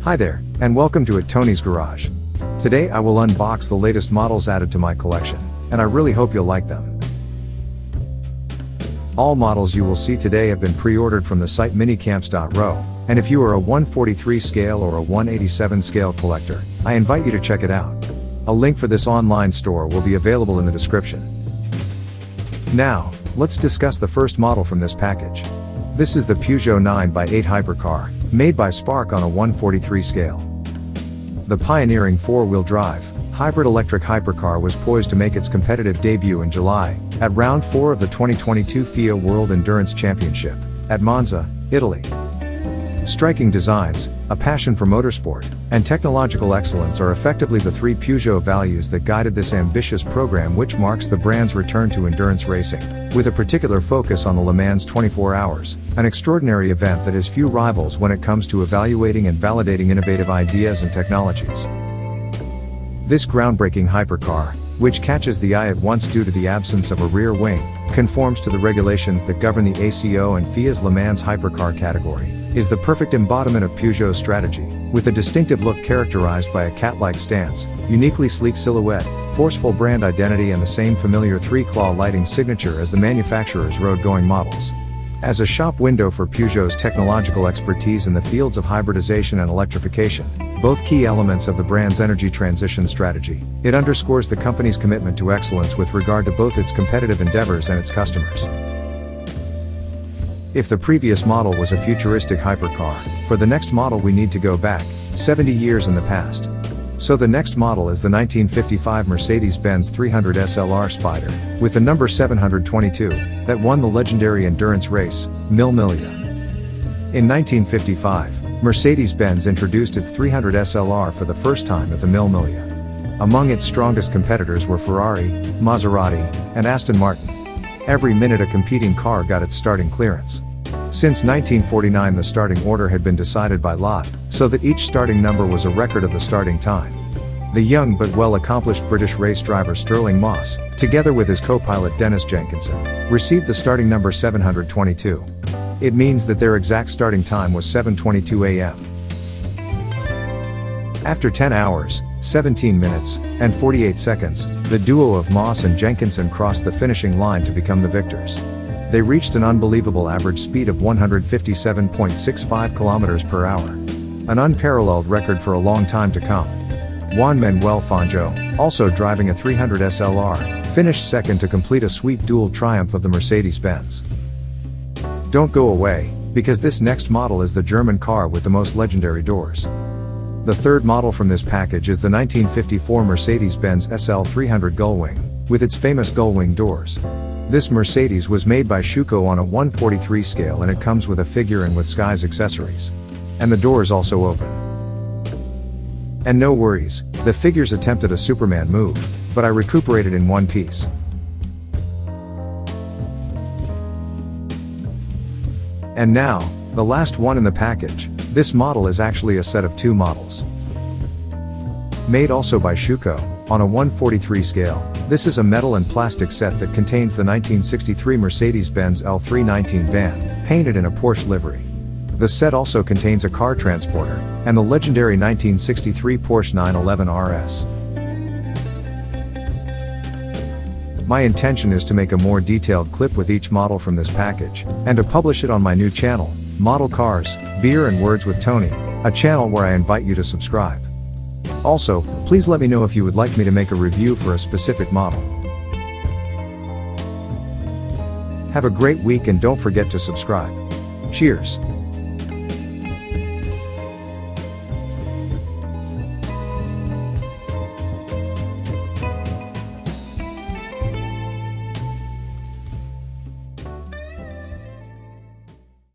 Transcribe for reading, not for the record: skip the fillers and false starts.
Hi there, and welcome to Tony's Garage. Today I will unbox the latest models added to my collection, and I really hope you'll like them. All models you will see today have been pre-ordered from the site minicamps.ro, and if you are a 143 scale or a 187 scale collector, I invite you to check it out. A link for this online store will be available in the description. Now, let's discuss the first model from this package. This is the Peugeot 9x8 hypercar, made by Spark on a 143 scale. The pioneering four-wheel drive, hybrid electric hypercar was poised to make its competitive debut in July, at round 4 of the 2022 FIA World Endurance Championship, at Monza, Italy. Striking designs, a passion for motorsport, and technological excellence are effectively the three Peugeot values that guided this ambitious program, which marks the brand's return to endurance racing, with a particular focus on the Le Mans 24 Hours, an extraordinary event that has few rivals when it comes to evaluating and validating innovative ideas and technologies. This groundbreaking hypercar, which catches the eye at once due to the absence of a rear wing, conforms to the regulations that govern the ACO and FIA's Le Mans hypercar category, is the perfect embodiment of Peugeot's strategy, with a distinctive look characterized by a cat-like stance, uniquely sleek silhouette, forceful brand identity and the same familiar three-claw lighting signature as the manufacturer's road-going models. As a shop window for Peugeot's technological expertise in the fields of hybridization and electrification, both key elements of the brand's energy transition strategy, it underscores the company's commitment to excellence with regard to both its competitive endeavors and its customers. If the previous model was a futuristic hypercar, for the next model we need to go back 70 years in the past. So the next model is the 1955 Mercedes-Benz 300 SLR Spider, with the number 722, that won the legendary endurance race, Mille Miglia. In 1955, Mercedes-Benz introduced its 300 SLR for the first time at the Mille Miglia. Among its strongest competitors were Ferrari, Maserati, and Aston Martin. Every minute a competing car got its starting clearance. Since 1949 the starting order had been decided by lot, so that each starting number was a record of the starting time. The young but well-accomplished British race driver Stirling Moss, together with his co-pilot Dennis Jenkinson, received the starting number 722. It means that their exact starting time was 7:22 a.m. After 10 hours, 17 minutes, and 48 seconds, the duo of Moss and Jenkinson crossed the finishing line to become the victors. They reached an unbelievable average speed of 157.65 kilometers per hour. An unparalleled record for a long time to come. Juan Manuel Fangio, also driving a 300 SLR, finished second to complete a sweep duel triumph of the Mercedes-Benz. Don't go away, because this next model is the German car with the most legendary doors. The third model from this package is the 1954 Mercedes-Benz SL 300 Gullwing, with its famous gullwing doors. This Mercedes was made by Schuco on a 143 scale and it comes with a figure and with Sky's accessories. And the doors also open. And no worries, the figures attempted a Superman move, but I recuperated in one piece. And now, the last one in the package. This model is actually a set of two models. Made also by Schuco, on a 143 scale, this is a metal and plastic set that contains the 1963 Mercedes-Benz L319 van, painted in a Porsche livery. The set also contains a car transporter, and the legendary 1963 Porsche 911 RS. My intention is to make a more detailed clip with each model from this package, and to publish it on my new channel, Model Cars, Beer and Words with Tony, a channel where I invite you to subscribe. Also, please let me know if you would like me to make a review for a specific model. Have a great week and don't forget to subscribe. Cheers!